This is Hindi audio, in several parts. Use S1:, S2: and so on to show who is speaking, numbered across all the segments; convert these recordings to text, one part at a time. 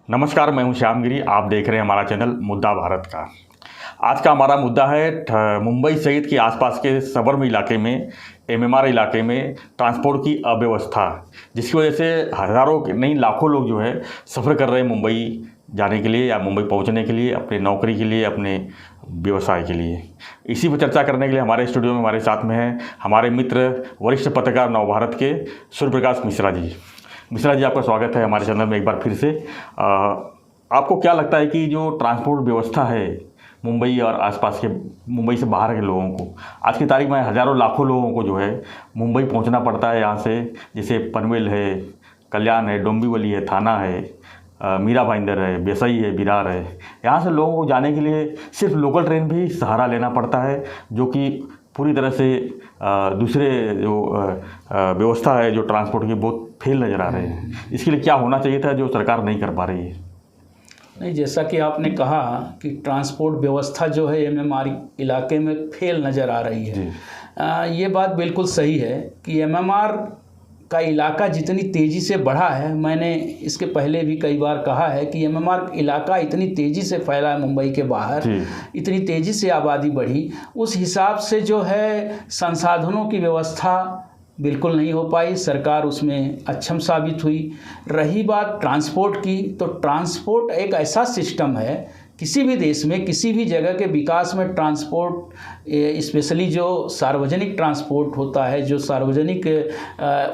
S1: नमस्कार, मैं हूं श्यामगिरी। आप देख रहे हैं हमारा चैनल मुद्दा भारत का। आज का हमारा मुद्दा है मुंबई सहित के आसपास के सबर्म इलाके में, एमएमआर इलाके में ट्रांसपोर्ट की अव्यवस्था, जिसकी वजह से हज़ारों नहीं लाखों लोग जो है सफ़र कर रहे हैं मुंबई जाने के लिए या मुंबई पहुंचने के लिए, अपने नौकरी के लिए, अपने व्यवसाय के लिए। इसी पर चर्चा करने के लिए हमारे स्टूडियो में हमारे साथ में हैं हमारे मित्र वरिष्ठ पत्रकार नवभारत के सूर्य प्रकाश मिश्रा जी। मिश्रा जी, आपका स्वागत है हमारे चैनल में एक बार फिर से। आपको क्या लगता है कि जो ट्रांसपोर्ट व्यवस्था है मुंबई और आसपास के, मुंबई से बाहर के लोगों को, आज की तारीख में हज़ारों लाखों लोगों को जो है मुंबई पहुंचना पड़ता है यहाँ से, जैसे पनवेल है, कल्याण है, डोंबिवली है, थाना है, मीरा भाईंदर है, बेसई है, विरार है। यहाँ से लोगों को जाने के लिए सिर्फ लोकल ट्रेन भी सहारा लेना पड़ता है, जो कि पूरी तरह से दूसरे जो व्यवस्था है जो ट्रांसपोर्ट की, बहुत फेल नज़र आ रहे हैं। इसके लिए क्या होना चाहिए था जो सरकार नहीं कर पा रही है?
S2: नहीं, जैसा कि आपने कहा कि ट्रांसपोर्ट व्यवस्था जो है एमएमआर इलाके में फेल नज़र आ रही है। ये बात बिल्कुल सही है कि एमएमआर का इलाका जितनी तेज़ी से बढ़ा है, मैंने इसके पहले भी कई बार कहा है कि एमएमआर इलाका इतनी तेज़ी से फैला है मुंबई के बाहर, इतनी तेज़ी से आबादी बढ़ी, उस हिसाब से जो है संसाधनों की व्यवस्था बिल्कुल नहीं हो पाई। सरकार उसमें अक्षम साबित हुई। रही बात ट्रांसपोर्ट की, तो ट्रांसपोर्ट एक ऐसा सिस्टम है, किसी भी देश में किसी भी जगह के विकास में ट्रांसपोर्ट, स्पेशली जो सार्वजनिक ट्रांसपोर्ट होता है, जो सार्वजनिक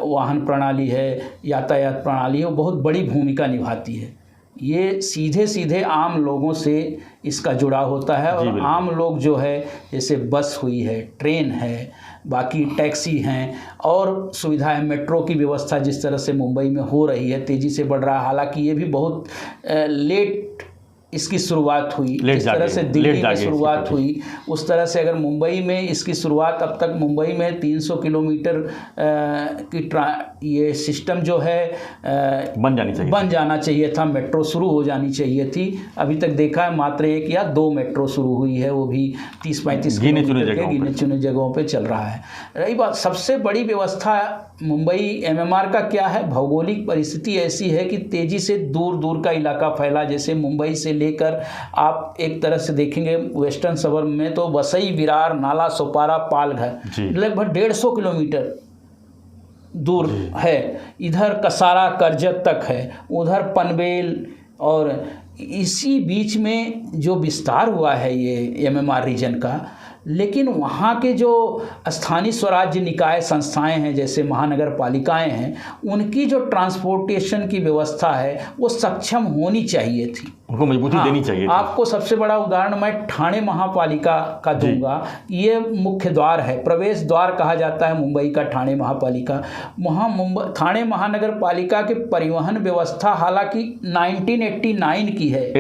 S2: वाहन प्रणाली है, यातायात प्रणाली है, वो बहुत बड़ी भूमिका निभाती है। ये सीधे सीधे आम लोगों से इसका जुड़ाव होता है और आम लोग जो है, जैसे बस हुई है, ट्रेन है, बाकी टैक्सी हैं और सुविधाएं, मेट्रो की व्यवस्था जिस तरह से मुंबई में हो रही है, तेज़ी से बढ़ रहा है। हालांकि ये भी बहुत लेट इसकी शुरुआत हुई, जिस तरह से दिल्ली में शुरुआत हुई, उस तरह से अगर मुंबई में इसकी शुरुआत, अब तक मुंबई में 300 किलोमीटर की ये सिस्टम जो है बन जाना चाहिए था, मेट्रो शुरू हो जानी चाहिए थी। अभी तक देखा है मात्र 1 या 2 मेट्रो शुरू हुई है, वो भी 30-35 किलोमीटर के गिने चुने जगहों पे चल रहा है। रही बात सबसे बड़ी व्यवस्था मुंबई एमएमआर का, क्या है, भौगोलिक परिस्थिति ऐसी है कि तेज़ी से दूर दूर का इलाका फैला। जैसे मुंबई से लेकर आप एक तरह से देखेंगे वेस्टर्न सबर्ब में, तो वसई, विरार, नाला सोपारा, पालघर लगभग 150 किलोमीटर दूर है। इधर कसारा, करजत तक है, उधर पनवेल, और इसी बीच में जो विस्तार हुआ है ये एमएमआर रीजन का। लेकिन वहाँ के जो स्थानीय स्वराज्य निकाय संस्थाएं हैं, जैसे महानगर पालिकाएं हैं, उनकी जो ट्रांसपोर्टेशन की व्यवस्था है वो सक्षम होनी चाहिए थी,
S1: उनको मजबूती देनी चाहिए थी।
S2: आपको सबसे बड़ा उदाहरण मैं ठाणे महापालिका का दूंगा। ये मुख्य द्वार है, प्रवेश द्वार कहा जाता है मुंबई का ठाणे महापालिका। वहाँ ठाणे महानगर पालिका के परिवहन व्यवस्था हालांकि 1989 की है,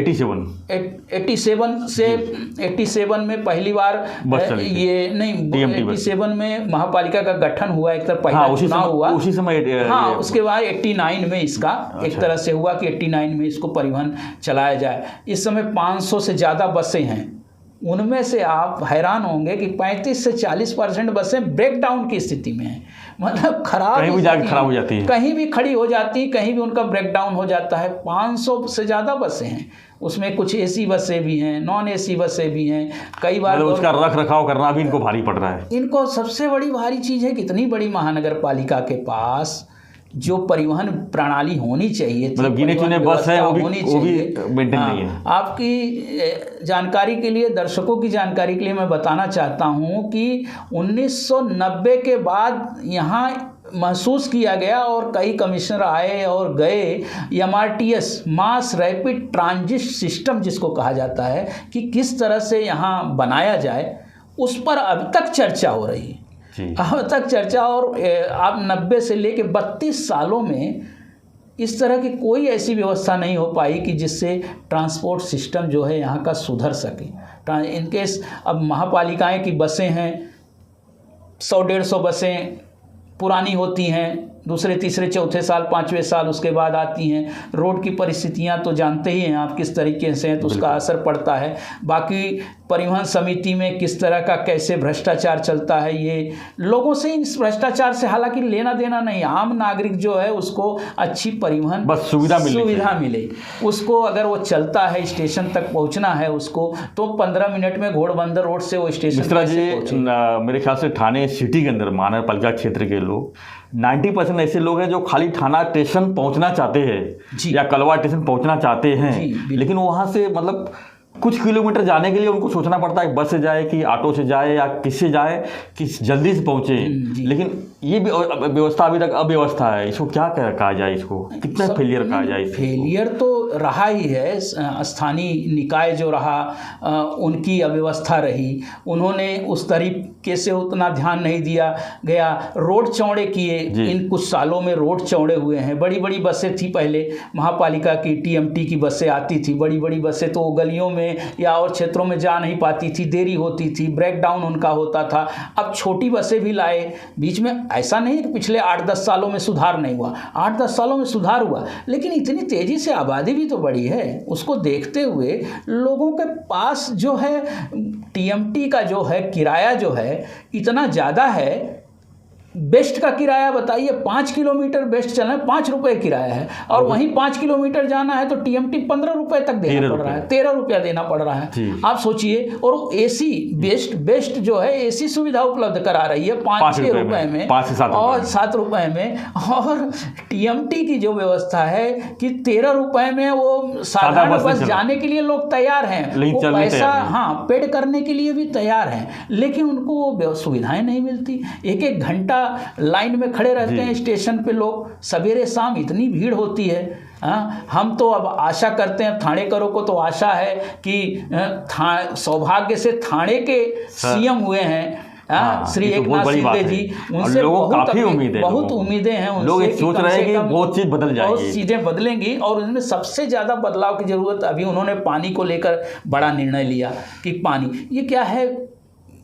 S2: 87 में पहली बार ये नहीं, 87 में महापालिका का गठन हुआ, एक तरह पहला चुनाव हुआ उसी समय। उसके बाद 89 में इसका एक तरह से हुआ कि 89 में इसको परिवहन चलाया जाए। इस समय 500 से ज़्यादा बसें हैं, उनमें से आप हैरान होंगे कि 35 से 40% बसें ब्रेक डाउन की स्थिति में हैं, मतलब खराब हो जाती हैं, कहीं भी खड़ी हो जाती हैं, कहीं भी उनका ब्रेक डाउन हो जाता है। 500 से ज़्यादा बसें हैं, उसमें कुछ एसी बसें भी हैं, नॉन एसी बसें भी हैं। कई बार
S1: उसका रख रखाव करना भी इनको भारी पड़ रहा है।
S2: इनको सबसे बड़ी भारी चीज़ है कि इतनी बड़ी महानगर पालिका के पास जो परिवहन प्रणाली होनी चाहिए,
S1: मतलब गिने चुने बस है, वो भी मेंटेन नहीं है।
S2: आपकी जानकारी के लिए, दर्शकों की जानकारी के लिए मैं बताना चाहता हूं कि 1990 के बाद यहाँ महसूस किया गया और कई कमिश्नर आए और गए, MRTS, mass rapid transit system जिसको कहा जाता है, कि किस तरह से यहाँ बनाया जाए, उस पर अब तक चर्चा हो रही है, अब तक चर्चा। और आप 90 से लेके 32 सालों में इस तरह की कोई ऐसी व्यवस्था नहीं हो पाई कि जिससे ट्रांसपोर्ट सिस्टम जो है यहाँ का सुधर सके। इनकेस अब महापालिकाएं की बसें हैं, 100-150 बसें पुरानी होती हैं, दूसरे तीसरे चौथे साल पाँचवें साल उसके बाद आती हैं। रोड की परिस्थितियां तो जानते ही हैं आप किस तरीके से हैं, तो उसका असर पड़ता है। बाकी परिवहन समिति में किस तरह का कैसे भ्रष्टाचार चलता है, ये लोगों से इस भ्रष्टाचार से हालांकि लेना देना नहीं। आम नागरिक जो है उसको अच्छी परिवहन
S1: बस सुविधा
S2: मिले, उसको अगर वो चलता है स्टेशन तक पहुंचना है उसको, तो 15 मिनट में घोड़बंदर रोड से वो स्टेशन
S1: मिश्रा जी, मेरे ख्याल से थाने सिटी के अंदर महानगर पालिका क्षेत्र के लोग 90% ऐसे लोग हैं जो खाली थाना स्टेशन पहुंचना चाहते हैं या कलवा स्टेशन पहुंचना चाहते हैं, लेकिन वहां से मतलब कुछ किलोमीटर जाने के लिए उनको सोचना पड़ता है बस से जाए कि ऑटो से जाए या किससे जाए कि जल्दी से पहुंचे। लेकिन ये व्यवस्था अभी तक अव्यवस्था है। इसको क्या कहा जाए, इसको कितना फेलियर कहा जाए?
S2: फेलियर तो रहा ही है। स्थानीय निकाय जो रहा उनकी अव्यवस्था रही, उन्होंने उस तरीके से उतना ध्यान नहीं दिया गया। रोड चौड़े किए, इन कुछ सालों में रोड चौड़े हुए हैं। बड़ी बड़ी बसें थी पहले, महापालिका की टीएमटी की बसें आती थी, बड़ी बड़ी बसें, तो गलियों में या और क्षेत्रों में जा नहीं पाती थी, देरी होती थी, ब्रेक डाउन उनका होता था। अब छोटी बसें भी लाए बीच में। ऐसा नहीं कि पिछले 8-10 सालों में सुधार नहीं हुआ, 8-10 सालों में सुधार हुआ, लेकिन इतनी तेजी से आबादी भी तो बढ़ी है। उसको देखते हुए लोगों के पास जो है टीएमटी का जो है किराया जो है इतना ज़्यादा है। बेस्ट का किराया बताइए, 5 किलोमीटर बेस्ट चलना है 5 रुपये किराया है, और वहीं 5 किलोमीटर जाना है तो टीएमटी 15 रुपये तक देना पड़ रहा है, 13 रुपया देना पड़ रहा है। आप सोचिए। और एसी बेस्ट जो है एसी सुविधा उपलब्ध करा रही है 5-6 रुपये में और 7 रुपये में, और टीएमटी की जो व्यवस्था है कि 13 रुपये में वो साधारण बस जाने के लिए लोग तैयार हैं, वो पैसा पेड करने के लिए भी तैयार हैं, लेकिन उनको वो सुविधाएं नहीं मिलती। एक घंटा लाइन में खड़े रहते हैं स्टेशन पे लोग, सवेरे शाम इतनी भीड़ होती है। हम तो अब आशा करते हैं, थानेकरों को तो आशा है कि सौभाग्य से थाने के सीएम हुए हैं श्री एकनाथ शिंदे जी, उनसे बहुत उम्मीदें हैं उनसे।
S1: लोग सोच रहे हैं कि बहुत चीज़ बदल जाएगी,
S2: बहुत चीज़ें बदलेंगी, और उनमें सबसे ज़्यादा बदलाव की ज़रूरत अभी उन्होंने पानी को लेकर बड़ा निर्णय लिया कि पानी, ये क्या है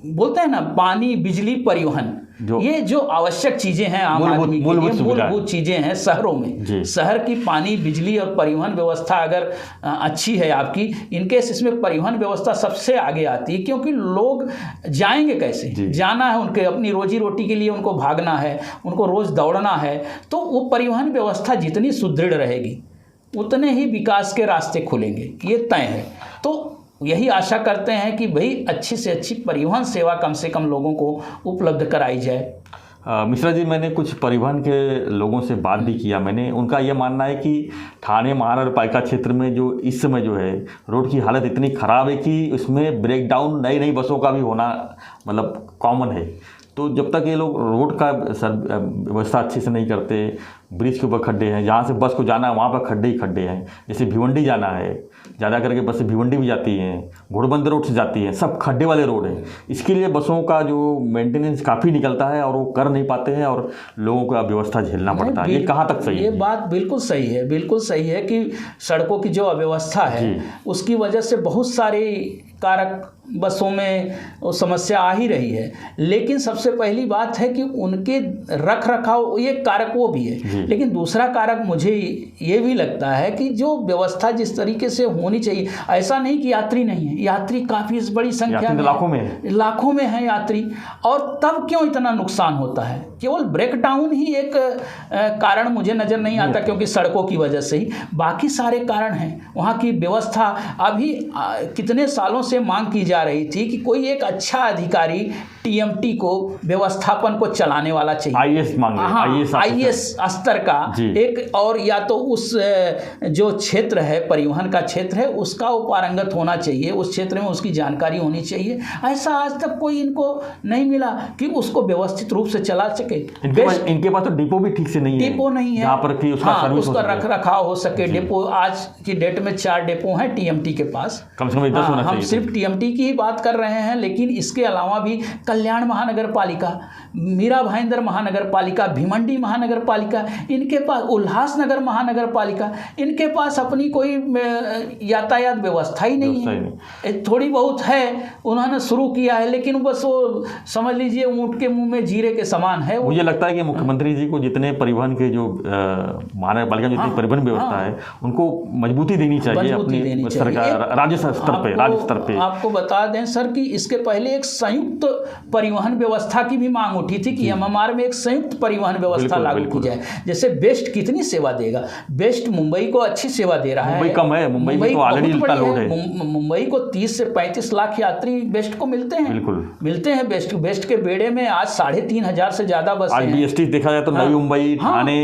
S2: बोलते हैं ना, पानी, बिजली, परिवहन, ये जो आवश्यक चीज़ें हैं आम आदमी के लिए, मूलभूत चीज़ें हैं शहरों में। शहर की पानी, बिजली और परिवहन व्यवस्था अगर अच्छी है आपकी, इनके इसमें परिवहन व्यवस्था सबसे आगे आती है, क्योंकि लोग जाएंगे कैसे, जाना है उनके अपनी रोजी रोटी के लिए, उनको भागना है, उनको रोज़ दौड़ना है, तो वो परिवहन व्यवस्था जितनी सुदृढ़ रहेगी उतने ही विकास के रास्ते खुलेंगे, ये तय है। तो यही आशा करते हैं कि भाई अच्छी से अच्छी परिवहन सेवा कम से कम लोगों को उपलब्ध कराई जाए।
S1: मिश्रा जी, मैंने कुछ परिवहन के लोगों से बात भी किया। मैंने उनका यह मानना है कि थाने महानगर पालिका क्षेत्र में जो इस समय जो है रोड की हालत इतनी ख़राब है कि उसमें ब्रेक डाउन नई बसों का भी होना मतलब कॉमन है। तो जब तक ये लोग रोड का व्यवस्था अच्छे से नहीं करते, ब्रिज के ऊपर खड्डे हैं, जहाँ से बस को जाना है वहाँ पर खड्डे ही खड्डे हैं। जैसे भिवंडी जाना है, ज़्यादा करके बसें भिवंडी भी जाती हैं, घोड़बंदर रोड से जाती हैं, सब खड्डे वाले रोड हैं। इसके लिए बसों का जो मेंटेनेंस काफ़ी निकलता है और वो कर नहीं पाते हैं और लोगों को व्यवस्था झेलना पड़ता है। ये कहाँ तक सही है?
S2: ये बात बिल्कुल सही है, बिल्कुल सही है कि सड़कों की जो अव्यवस्था है उसकी वजह से बहुत सारे कारक बसों में वो समस्या आ ही रही है। लेकिन सबसे पहली बात है कि उनके रख रखाव, ये कारक वो भी है, लेकिन दूसरा कारक मुझे ये भी लगता है कि जो व्यवस्था जिस तरीके से होनी चाहिए, ऐसा नहीं कि यात्री नहीं है, यात्री काफ़ी बड़ी संख्या में, लाखों में है यात्री, और तब क्यों इतना नुकसान होता है? केवल ब्रेक डाउन ही एक कारण मुझे नज़र नहीं आता, क्योंकि सड़कों की वजह से ही, बाकी सारे कारण हैं। वहाँ की व्यवस्था अभी कितने सालों से मांग की जा रही थी कि कोई एक अच्छा अधिकारी टीएमटी को व्यवस्थापन को चलाने वाला चाहिए, आईएएस स्तर का एक, और या तो उस जो क्षेत्र है परिवहन का क्षेत्र है उसका वो पारंगत होना चाहिए, उस क्षेत्र में उसकी जानकारी होनी चाहिए। ऐसा आज तक कोई इनको नहीं मिला कि उसको व्यवस्थित रूप से चला सके।
S1: इनके पास तो डिपो भी ठीक से नहीं है,
S2: डिपो नहीं है,
S1: जहाँ पर कि
S2: उसका रख रखाव हो सके। डिपो आज की डेट में 4 डिपो हैं टीएमटी के पास,
S1: कम से कम 10 होना चाहिए।
S2: हम सिर्फ टीएमटी की की ही बात कर रहे हैं, लेकिन इसके अलावा भी कल्याण महानगर पालिका, मीरा भाईंदर महानगर पालिका, भिमंडी महानगर पालिका, इनके पास उल्लासनगर महानगर पालिका, इनके पास अपनी कोई यातायात व्यवस्था ही नहीं है। थोड़ी बहुत है, उन्होंने शुरू किया है, लेकिन बस वो समझ लीजिए ऊँट के मुंह में जीरे के समान है।
S1: मुझे लगता है कि मुख्यमंत्री जी को जितने परिवहन के जो महानगर पालिका में जितनी परिवहन व्यवस्था है उनको मजबूती देनी चाहिए अपनी सरकार राज्य स्तर पे।
S2: आपको बता दें सर कि इसके पहले एक संयुक्त परिवहन व्यवस्था की भी मांग उठी थी कि एमएमआर में एक संयुक्त परिवहन व्यवस्था लागू की जाए। जैसे बेस्ट कितनी सेवा देगा, बेस्ट मुंबई को अच्छी सेवा दे रहा है,
S1: मुंबई कम है, मुंबई में तो ऑलरेडी इतना लोड है।
S2: मुंबई को 30 से 35 लाख यात्री बेस्ट को मिलते हैं,
S1: बिल्कुल
S2: मिलते हैं। बेस्ट के बेड़े में आज 3,500 से ज्यादा बस
S1: आज बीएसटी देखा जाए तो नवी मुंबई, ठाणे,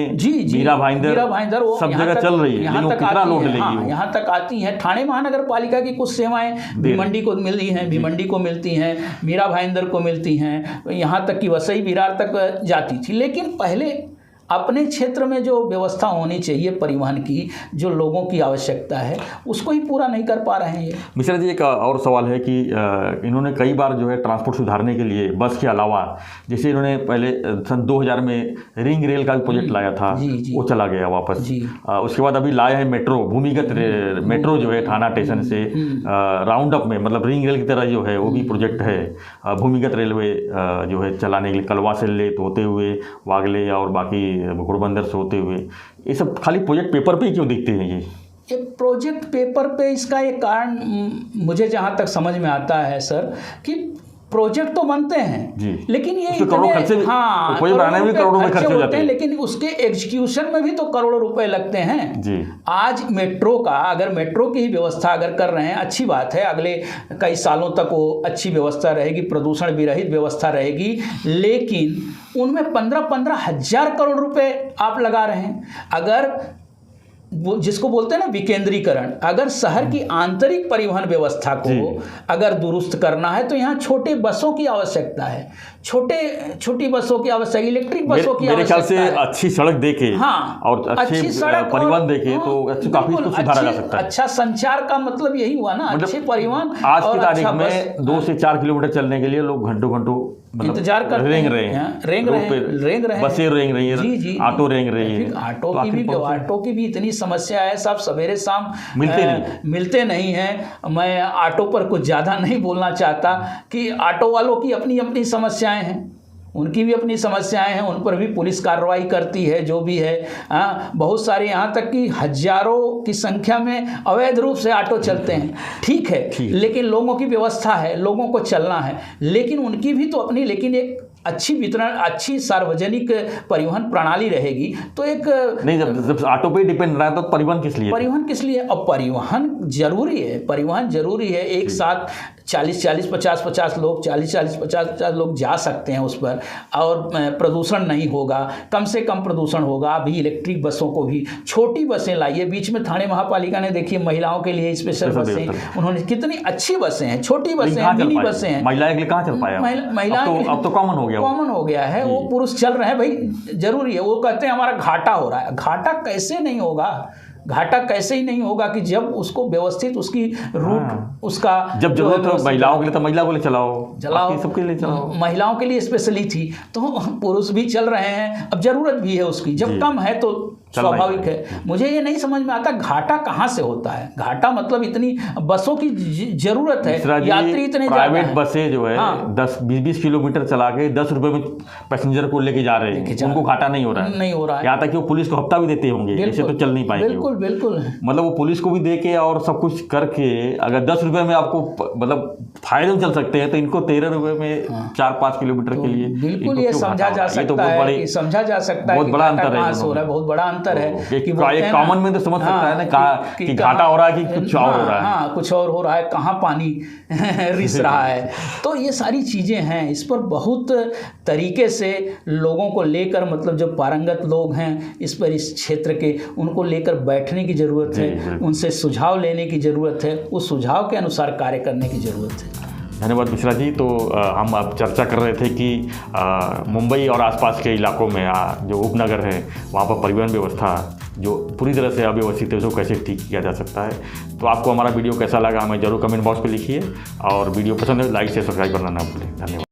S1: मीरा भाईंदर सब जगह चल रही है, लेकिन कितना लोड लेगी,
S2: यहाँ तक आती है। ठाणे महानगर पालिका की कुछ सेवाएं भिमंडी को मिली हैं, भिमंडी को मिलती हैं, मीरा भाईंदर को मिलती हैं, यहाँ तक कि वसई विरार तक जाती थी। लेकिन पहले अपने क्षेत्र में जो व्यवस्था होनी चाहिए परिवहन की, जो लोगों की आवश्यकता है, उसको ही पूरा नहीं कर पा रहे हैं ये।
S1: मिश्रा जी, एक और सवाल है कि इन्होंने कई बार जो है ट्रांसपोर्ट सुधारने के लिए बस के अलावा, जैसे इन्होंने पहले सन 2000 में रिंग रेल का भी प्रोजेक्ट लाया था, वो चला गया वापस। उसके बाद अभी लाया है मेट्रो, भूमिगत मेट्रो जो है थाना स्टेशन से राउंड अप में, मतलब रिंग रेल की तरह जो है वो भी प्रोजेक्ट है, भूमिगत रेलवे जो है चलाने के लिए, कलवा से लेत होते हुए वागले और बाकी घोड़बंदर से होते हुए। ये सब खाली प्रोजेक्ट पेपर पे ही क्यों दिखते हैं ये
S2: प्रोजेक्ट पेपर पे? इसका एक कारण मुझे जहाँ तक समझ में आता है सर कि प्रोजेक्ट तो बनते हैं लेकिन ये
S1: करोड़ों खर्चे, बनाने में करोड़ों में खर्चे होते हैं,
S2: लेकिन उसके एग्जीक्यूशन में भी तो करोड़ों रुपए लगते हैं
S1: जी।
S2: आज मेट्रो का, अगर मेट्रो की ही व्यवस्था अगर कर रहे हैं, अच्छी बात है, अगले कई सालों तक वो अच्छी व्यवस्था रहेगी, प्रदूषण विरहित व्यवस्था रहेगी, लेकिन उनमें 15-15 हज़ार करोड़ रुपए आप लगा रहे हैं। अगर वो जिसको बोलते हैं ना विकेंद्रीकरण, अगर शहर की आंतरिक परिवहन व्यवस्था को अगर दुरुस्त करना है तो यहाँ छोटे बसों की आवश्यकता है, छोटी बसों की आवश्यकता, इलेक्ट्रिक बसों की आवश्यकता है।
S1: मेरे ख्याल से अच्छी सड़क देके और अच्छी सड़क परिवहन देके तो काफी कुछ सुधारा जा सकता है।
S2: अच्छा संचार का मतलब यही हुआ ना, अच्छे परिवहन।
S1: आज की तारीख में 2 से 4 किलोमीटर चलने के लिए लोग घंटों
S2: इंतजार करते हैं, रेंग रहे हैं,
S1: बसें रेंग रही है, ऑटो रेंग रही है।
S2: ऑटो की भी इतनी समस्या है, सब सवेरे शाम मिलते नहीं हैं। मैं ऑटो पर कुछ ज़्यादा नहीं बोलना चाहता कि ऑटो वालों की अपनी अपनी समस्याएं हैं, उनकी भी अपनी समस्याएं हैं, उन पर भी पुलिस कार्रवाई करती है, जो भी है। बहुत सारे यहाँ तक कि हजारों की संख्या में अवैध रूप से ऑटो चलते हैं, ठीक है, लेकिन लोगों की व्यवस्था है, लोगों को चलना है, लेकिन उनकी भी तो अपनी, लेकिन एक अच्छी वितरण, अच्छी सार्वजनिक परिवहन प्रणाली रहेगी तो एक
S1: नहीं, जब ऑटो पे डिपेंड रहा है तो परिवहन किस लिए?
S2: अब परिवहन जरूरी है, परिवहन जरूरी है। एक साथ 40-40, 50-50 लोग, 40-40-50-50 लोग जा सकते हैं उस पर, और प्रदूषण नहीं होगा, कम से कम प्रदूषण होगा। अभी इलेक्ट्रिक बसों को भी, छोटी बसें लाइए। बीच में ठाणे महापालिका ने देखिए महिलाओं के लिए स्पेशल बसें, उन्होंने कितनी अच्छी बसें हैं, छोटी बसें हैं, मिनी बसें हैं।
S1: महिलाएं के लिए कहाँ चल पाया? अब तो कॉमन हो गया है, वो पुरुष चल रहे हैं। भाई जरूरी है, वो कहते हैं हमारा घाटा हो रहा है। घाटा कैसे नहीं होगा? घाटा कैसे ही नहीं होगा कि जब उसको व्यवस्थित, उसकी रूट, उसका जब जरूरत हो महिलाओं के लिए तो महिला को ले चलाओ, सबके लिए चलाओ।
S2: महिलाओं के लिए स्पेशली थी तो पुरुष भी चल रहे हैं, अब जरूरत भी है उसकी, जब कम है तो स्वाभाविक है। मुझे ये नहीं समझ में आता घाटा कहाँ से होता है। घाटा मतलब इतनी बसों की जरूरत है, यात्री इतने
S1: प्राइवेट बसें जो है 10-20 किलोमीटर चला के 10 रुपए में पैसेंजर को लेके जा रहे हैं, उनको घाटा नहीं हो रहा है। यहाँ तक कि वो पुलिस को हफ्ता भी देते होंगे, ऐसे तो चल नहीं पाएंगे।
S2: बिल्कुल
S1: मतलब वो पुलिस को भी दे के और सब कुछ करके अगर 10 रुपए में आपको मतलब फायदे में चल सकते हैं तो इनको 13 रुपए में 4-5 किलोमीटर के लिए
S2: बिल्कुल ये समझा जा सकता है, बहुत
S1: बड़ा अंतर है,
S2: बहुत बड़ा अंतर है
S1: कि कॉमन में तो समझ सकता है ना कि घाटा हो रहा है कि कुछ और हो रहा है।
S2: हाँ, कुछ और हो रहा है, कहाँ पानी रिस रहा है। तो ये सारी चीज़ें हैं, इस पर बहुत तरीके से लोगों को लेकर, मतलब जो पारंगत लोग हैं इस पर, इस क्षेत्र के, उनको लेकर बैठने की ज़रूरत है, उनसे सुझाव लेने की ज़रूरत है, उस सुझाव के अनुसार कार्य करने की ज़रूरत है।
S1: धन्यवाद मिश्रा जी। तो हम अब चर्चा कर रहे थे कि मुंबई और आसपास के इलाकों में जो उपनगर है वहाँ पर परिवहन व्यवस्था जो पूरी तरह से अव्यवस्थित है उसको कैसे ठीक किया जा सकता है। तो आपको हमारा वीडियो कैसा लगा हमें जरूर कमेंट बॉक्स पे लिखिए, और वीडियो पसंद है लाइक से सब्सक्राइब करना ना भूलें। धन्यवाद।